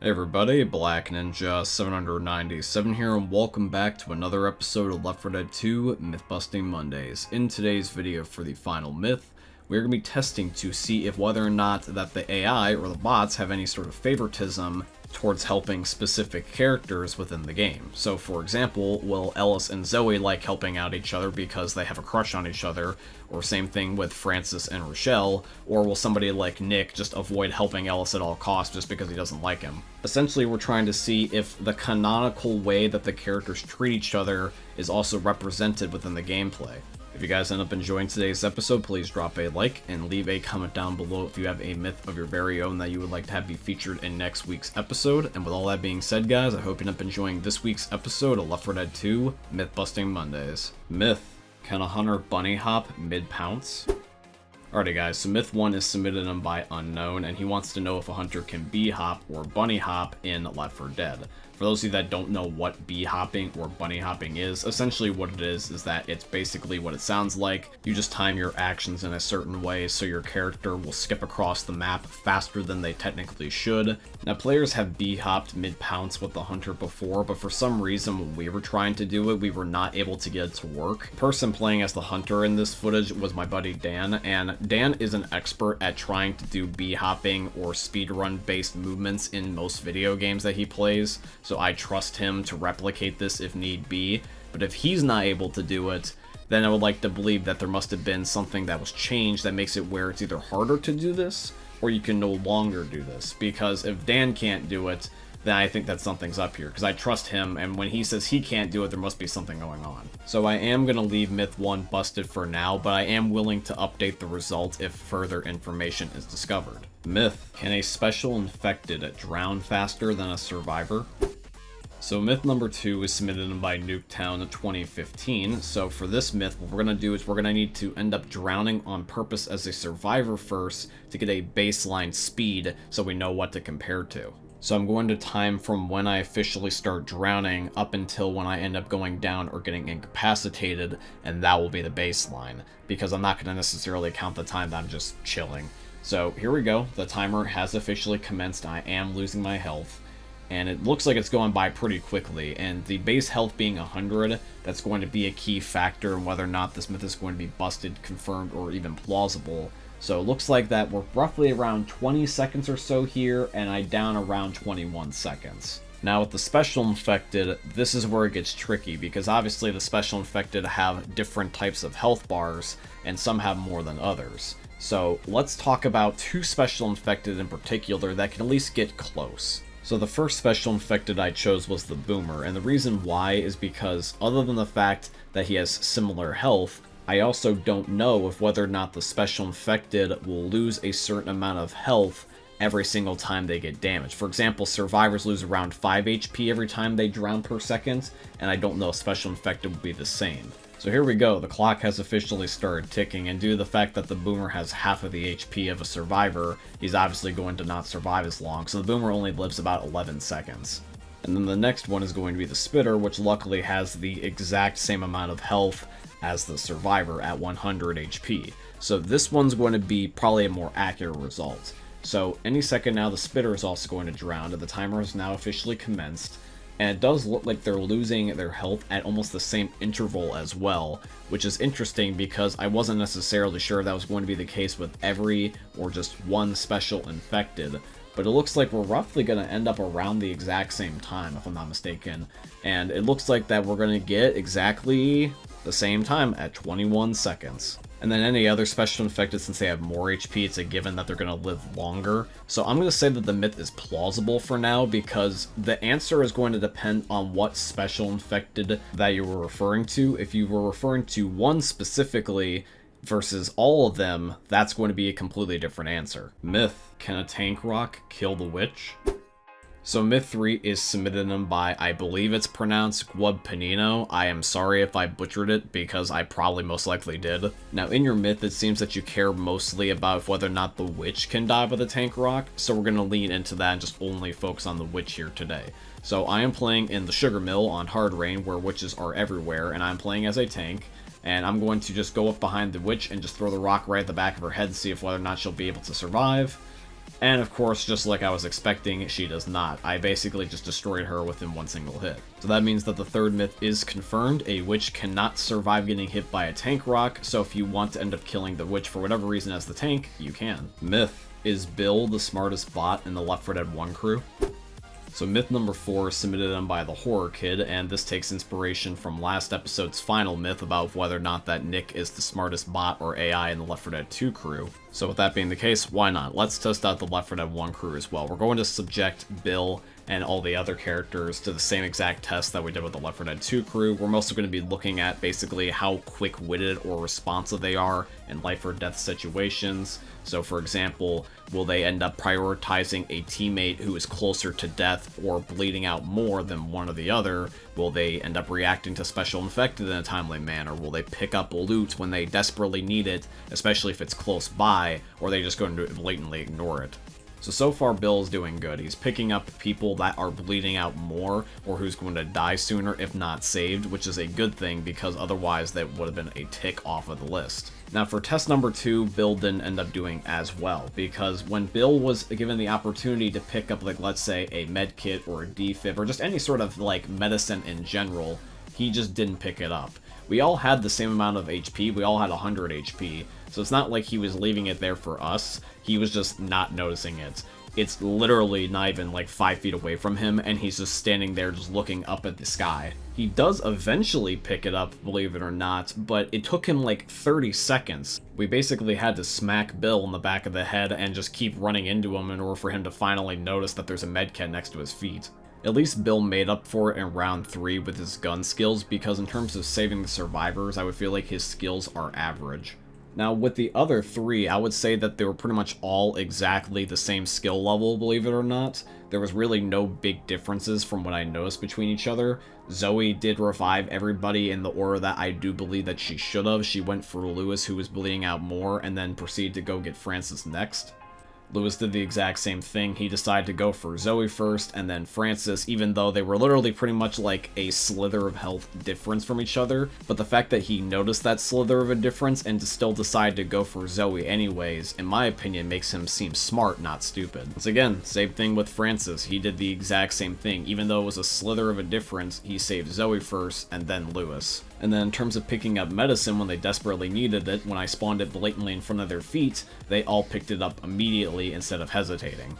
Hey everybody, Black Ninja 797 here, and welcome back to another episode of Left 4 Dead 2 Myth Busting Mondays. In today's video for the final myth, we're going to be testing to see if whether or not that the AI or the bots have any sort of favoritism towards helping specific characters within the game. So for example, will Ellis and Zoe like helping out each other because they have a crush on each other, or same thing with Francis and Rochelle, or will somebody like Nick just avoid helping Ellis at all costs just because he doesn't like him? Essentially, we're trying to see if the canonical way that the characters treat each other is also represented within the gameplay. If you guys end up enjoying today's episode, please drop a like and leave a comment down below if you have a myth of your very own that you would like to have be featured in next week's episode. And with all that being said, guys, I hope you end up enjoying this week's episode of Left 4 Dead 2 Myth Busting Mondays. Myth: can a hunter bunny hop mid-pounce? Alrighty guys, so myth 1 is submitted in by Unknown, and he wants to know if a hunter can bee hop or bunny hop in Left 4 Dead. For those of you that don't know what bee hopping or bunny hopping is, essentially what it is that it's basically what it sounds like. You just time your actions in a certain way so your character will skip across the map faster than they technically should. Now, players have bee hopped mid-pounce with the hunter before, but for some reason when we were trying to do it, we were not able to get it to work. The person playing as the hunter in this footage was my buddy Dan, and Dan is an expert at trying to do bee hopping or speedrun based movements in most video games that he plays. So I trust him to replicate this if need be, but if he's not able to do it, then I would like to believe that there must have been something that was changed that makes it where it's either harder to do this, or you can no longer do this. Because if Dan can't do it, then I think that something's up here, because I trust him, and when he says he can't do it, there must be something going on. So I am going to leave myth 1 busted for now, but I am willing to update the result if further information is discovered. Myth: can a special infected drown faster than a survivor? So myth number 2 is submitted in by Nuketown 2015. So for this myth, what we're going to do is we're going to need to end up drowning on purpose as a survivor first to get a baseline speed so we know what to compare to. So I'm going to time from when I officially start drowning up until when I end up going down or getting incapacitated, and that will be the baseline, because I'm not going to necessarily count the time that I'm just chilling. So here we go. The timer has officially commenced. I am losing my health, and it looks like it's going by pretty quickly, and the base health being 100, that's going to be a key factor in whether or not this myth is going to be busted, confirmed, or even plausible. So it looks like that we're roughly around 20 seconds or so here, and I down around 21 seconds. Now with the special infected, this is where it gets tricky, because obviously the special infected have different types of health bars, and some have more than others. So let's talk about 2 special infected in particular that can at least get close. So the first special infected I chose was the Boomer, and the reason why is because other than the fact that he has similar health, I also don't know if whether or not the special infected will lose a certain amount of health every single time they get damaged. For example, survivors lose around 5 HP every time they drown per second, and I don't know if special infected will be the same. So here we go, the clock has officially started ticking, and due to the fact that the Boomer has half of the HP of a survivor, he's obviously going to not survive as long, so the Boomer only lives about 11 seconds. And then the next one is going to be the Spitter, which luckily has the exact same amount of health as the survivor at 100 HP. So this one's going to be probably a more accurate result. So any second now, the Spitter is also going to drown, and the timer has now officially commenced. And it does look like they're losing their health at almost the same interval as well, which is interesting because I wasn't necessarily sure if that was going to be the case with every or just one special infected. But it looks like we're roughly going to end up around the exact same time, if I'm not mistaken. And it looks like that we're going to get exactly the same time at 21 seconds. And then any other special infected, since they have more HP, it's a given that they're going to live longer. So I'm going to say that the myth is plausible for now, because the answer is going to depend on what special infected that you were referring to. If you were referring to one specifically versus all of them, that's going to be a completely different answer. Myth: can a tank rock kill the witch? So myth 3 is submitted in by, I believe it's pronounced Guabpanino. I am sorry if I butchered it, because I probably most likely did. Now in your myth, it seems that you care mostly about whether or not the witch can die with a tank rock, so we're going to lean into that and just only focus on the witch here today. So I am playing in the Sugar Mill on Hard Rain, where witches are everywhere, and I'm playing as a tank. And I'm going to just go up behind the witch and just throw the rock right at the back of her head to see if whether or not she'll be able to survive. And of course, just like I was expecting, she does not. I basically just destroyed her within one single hit. So that means that the third myth is confirmed. A witch cannot survive getting hit by a tank rock, so if you want to end up killing the witch for whatever reason as the tank, you can. Myth: is Bill the smartest bot in the Left 4 Dead 1 crew? So myth number 4 is submitted in by the Horror Kid, and this takes inspiration from last episode's final myth about whether or not that Nick is the smartest bot or AI in the Left 4 Dead 2 crew. So with that being the case, why not? Let's test out the Left 4 Dead 1 crew as well. We're going to subject Bill and all the other characters to the same exact test that we did with the Left 4 Dead 2 crew. We're mostly going to be looking at basically how quick-witted or responsive they are in life or death situations. So for example, will they end up prioritizing a teammate who is closer to death or bleeding out more than one or the other? Will they end up reacting to special infected in a timely manner? Will they pick up loot when they desperately need it, especially if it's close by, or are they just going to blatantly ignore it? So far Bill's doing good. He's picking up people that are bleeding out more or who's going to die sooner if not saved, which is a good thing because otherwise that would have been a tick off of the list. Now for test number 2, Bill didn't end up doing as well, because when Bill was given the opportunity to pick up, like, let's say a med kit or a defib or just any sort of like medicine in general, he just didn't pick it up. We all had the same amount of HP, we all had 100 HP, so it's not like he was leaving it there for us, he was just not noticing it. It's literally not even like 5 feet away from him, and he's just standing there just looking up at the sky. He does eventually pick it up, believe it or not, but it took him like 30 seconds. We basically had to smack Bill in the back of the head and just keep running into him in order for him to finally notice that there's a medkit next to his feet. At least Bill made up for it in round 3 with his gun skills, because in terms of saving the survivors, I would feel like his skills are average. Now, with the other 3, I would say that they were pretty much all exactly the same skill level, believe it or not. There was really no big differences from what I noticed between each other. Zoe did revive everybody in the order that I do believe that she should have. She went for Lewis, who was bleeding out more, and then proceeded to go get Francis next. Lewis did the exact same thing. He decided to go for Zoe first, and then Francis, even though they were literally pretty much like a slither of health difference from each other. But the fact that he noticed that slither of a difference and to still decide to go for Zoe anyways, in my opinion, makes him seem smart, not stupid. Once again, same thing with Francis. He did the exact same thing. Even though it was a slither of a difference, he saved Zoe first, and then Lewis. And then in terms of picking up medicine when they desperately needed it, when I spawned it blatantly in front of their feet, they all picked it up immediately instead of hesitating.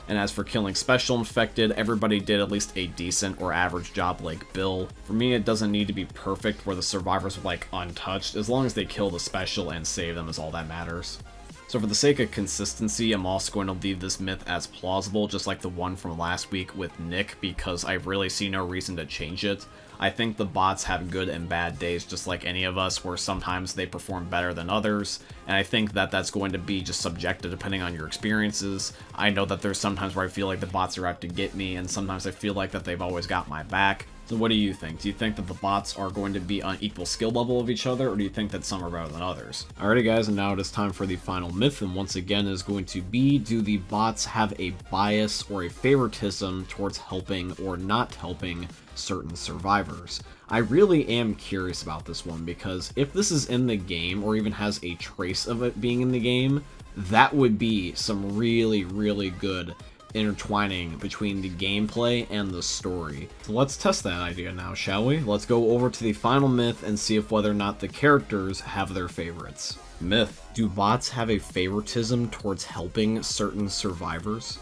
And as for killing special infected, everybody did at least a decent or average job like Bill. For me, it doesn't need to be perfect where the survivors are like untouched. As long as they kill the special and save them is all that matters. So for the sake of consistency, I'm also going to leave this myth as plausible, just like the one from last week with Nick, because I really see no reason to change it. I think the bots have good and bad days, just like any of us, where sometimes they perform better than others, and I think that that's going to be just subjective depending on your experiences. I know that there's sometimes where I feel like the bots are out to get me, and sometimes I feel like that they've always got my back. So what do you think? Do you think that the bots are going to be on equal skill level of each other, or do you think that some are better than others? Alrighty guys, and now it is time for the final myth, and once again is going to be, do the bots have a bias or a favoritism towards helping or not helping certain survivors? I really am curious about this one, because if this is in the game, or even has a trace of it being in the game, that would be some really, really good intertwining between the gameplay and the story. So let's test that idea now, shall we? Let's go over to the final myth and see if whether or not the characters have their favorites. Myth: do bots have a favoritism towards helping certain survivors?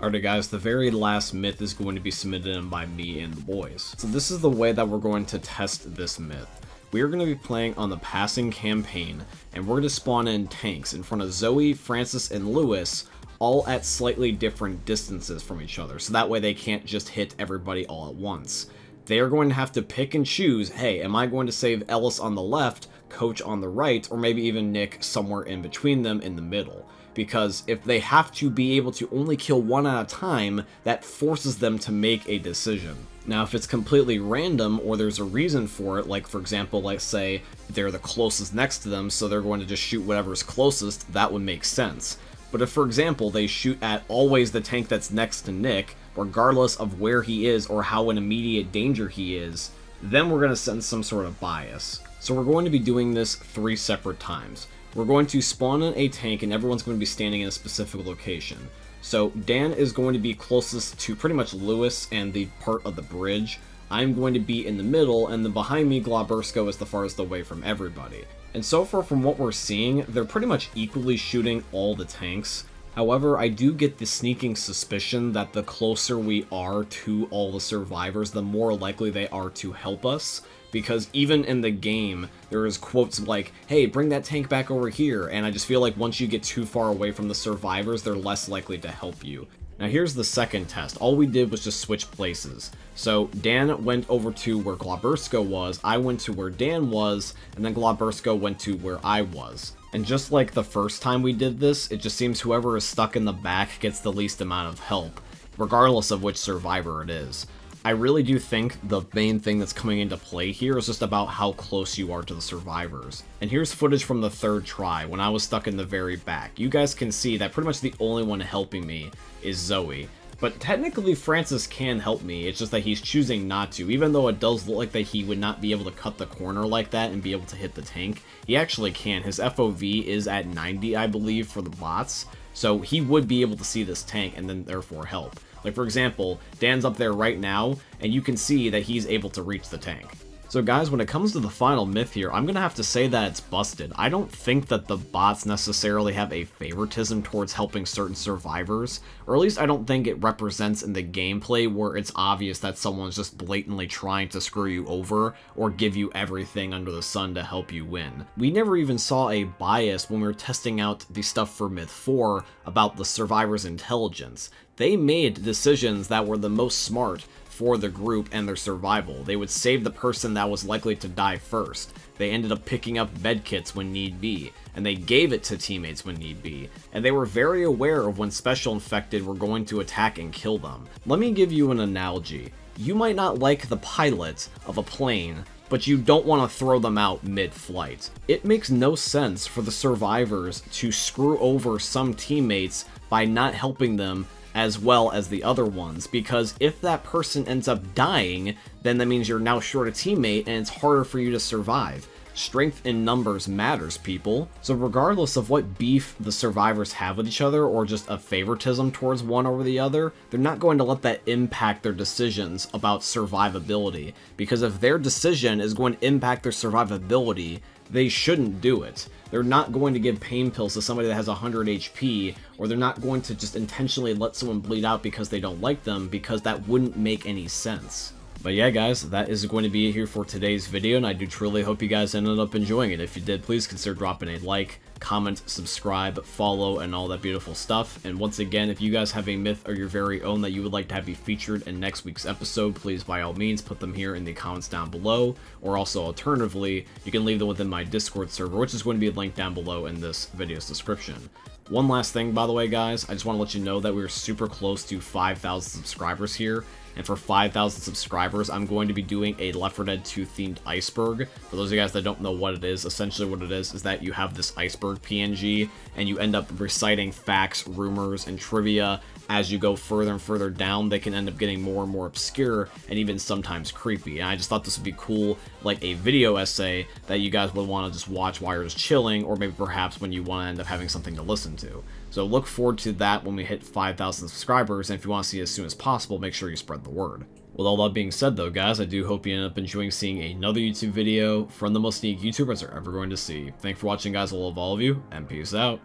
Alright guys, the very last myth is going to be submitted in by me and the boys. So this is the way that we're going to test this myth. We are going to be playing on the passing campaign, and we're going to spawn in tanks in front of Zoe, Francis, and Lewis, all at slightly different distances from each other, so that way they can't just hit everybody all at once. They are going to have to pick and choose, hey, am I going to save Ellis on the left, Coach on the right, or maybe even Nick somewhere in between them in the middle? Because if they have to be able to only kill one at a time, that forces them to make a decision. Now, if it's completely random, or there's a reason for it, like for example, let's say they're the closest next to them, so they're going to just shoot whatever's closest, that would make sense. But if, for example, they shoot at always the tank that's next to Nick, regardless of where he is or how in immediate danger he is, then we're going to send some sort of bias. So we're going to be doing this 3 separate times. we're going to spawn in a tank and everyone's going to be standing in a specific location. So Dan is going to be closest to pretty much Lewis and the part of the bridge. I'm going to be in the middle, and then behind me, Glabursko is the farthest away from everybody. And so far from what we're seeing, they're pretty much equally shooting all the tanks. However, I do get the sneaking suspicion that the closer we are to all the survivors, the more likely they are to help us. Because even in the game, there is quotes like, hey, bring that tank back over here, and I just feel like once you get too far away from the survivors, they're less likely to help you. Now here's the second test. All we did was just switch places. So Dan went over to where Glabursko was, I went to where Dan was, and then Glabursko went to where I was. And just like the first time we did this, it just seems whoever is stuck in the back gets the least amount of help, regardless of which survivor it is. I really do think the main thing that's coming into play here is just about how close you are to the survivors. And here's footage from the third try, when I was stuck in the very back. You guys can see that pretty much the only one helping me is Zoe. But technically Francis can help me, it's just that he's choosing not to. Even though it does look like that he would not be able to cut the corner like that and be able to hit the tank, he actually can. His FOV is at 90, I believe, for the bots. So he would be able to see this tank and then therefore help. Like, for example, Dan's up there right now, and you can see that he's able to reach the tank. So guys, when it comes to the final myth here, I'm going to have to say that it's busted. I don't think that the bots necessarily have a favoritism towards helping certain survivors, or at least I don't think it represents in the gameplay where it's obvious that someone's just blatantly trying to screw you over or give you everything under the sun to help you win. We never even saw a bias when we were testing out the stuff for Myth 4 about the survivor's intelligence. They made decisions that were the most smart for the group and their survival. They would save the person that was likely to die first. They ended up picking up medkits when need be, and they gave it to teammates when need be, and they were very aware of when special infected were going to attack and kill them. Let me give you an analogy. You might not like the pilot of a plane, but you don't want to throw them out mid-flight. It makes no sense for the survivors to screw over some teammates by not helping them as well as the other ones, because if that person ends up dying, then that means you're now short a teammate and it's harder for you to survive. Strength in numbers matters, people. So regardless of what beef the survivors have with each other or just a favoritism towards one over the other, they're not going to let that impact their decisions about survivability, because if their decision is going to impact their survivability, they shouldn't do it. They're not going to give pain pills to somebody that has 100 HP, or they're not going to just intentionally let someone bleed out because they don't like them, because that wouldn't make any sense. But yeah, guys, that is going to be it here for today's video, and I do truly hope you guys ended up enjoying it. If you did, please consider dropping a like, comment, subscribe, follow, and all that beautiful stuff. And once again, if you guys have a myth or your very own that you would like to have be featured in next week's episode, please by all means put them here in the comments down below, or also alternatively, you can leave them within my Discord server, which is going to be linked down below in this video's description. One last thing, by the way, guys, I just want to let you know that we're super close to 5,000 subscribers here. And for 5,000 subscribers, I'm going to be doing a Left 4 Dead 2 themed iceberg. For those of you guys that don't know what it is, essentially what it is that you have this iceberg PNG, and you end up reciting facts, rumors, and trivia. As you go further and further down, they can end up getting more and more obscure, and even sometimes creepy. And I just thought this would be cool, like a video essay that you guys would want to just watch while you're just chilling, or maybe perhaps when you want to end up having something to listen to. So look forward to that when we hit 5,000 subscribers, and if you want to see it as soon as possible, make sure you spread the word. With all that being said though, guys, I do hope you end up enjoying seeing another YouTube video from the most unique YouTubers you're ever going to see. Thanks for watching, guys. I love all of you, and peace out.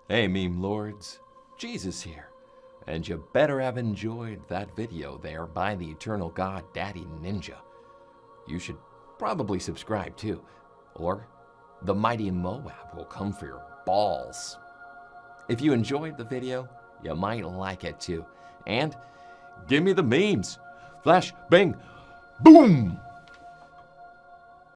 Hey meme lords, Jesus here, and you better have enjoyed that video there by the eternal god Daddy Ninja. You should probably subscribe too, or the mighty Moab will come for your balls. If you enjoyed the video, you might like it too, and give me the memes. Flash, bang, boom!